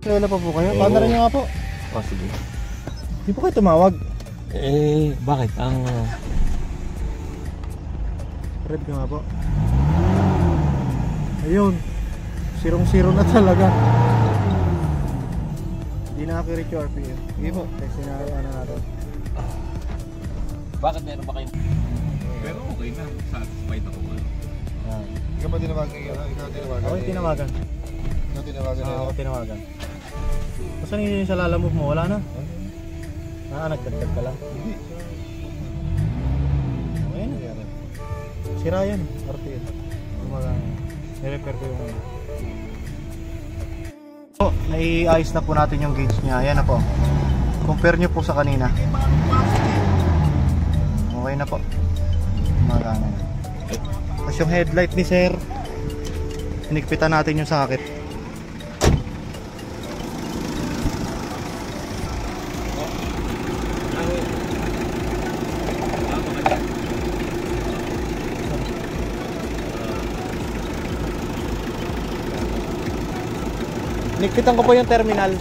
Wala pa po kayo? Paano rin nyo nga po? Oh, sige. Di po kayo tumawag? Bakit? Red ka nga po. Ayun. Sirong-siro na talaga. Hindi nakakirit yung RPM. Sige po, text na natin. Bakit meron ba kayo? Pero okay na, satisfied ako. Ikaw ba tinawagan kayo? Ikaw tinawagan? Ako yung tinawagan. Ikaw tinawagan? Ako tinawagan. Saan yung sa lalamove mo? Wala na? Nagdagdag ka lang? Hindi. Okay na. Sira yan, RPM. Nirepair ko yung po, naiayos na po natin yung gauge niya. Ayan na po. Compare nyo po sa kanina. Okay na po. Magana na. Tapos yung headlight ni sir, hinigpitan natin yung socket. Hinigpitan ko po yung terminal.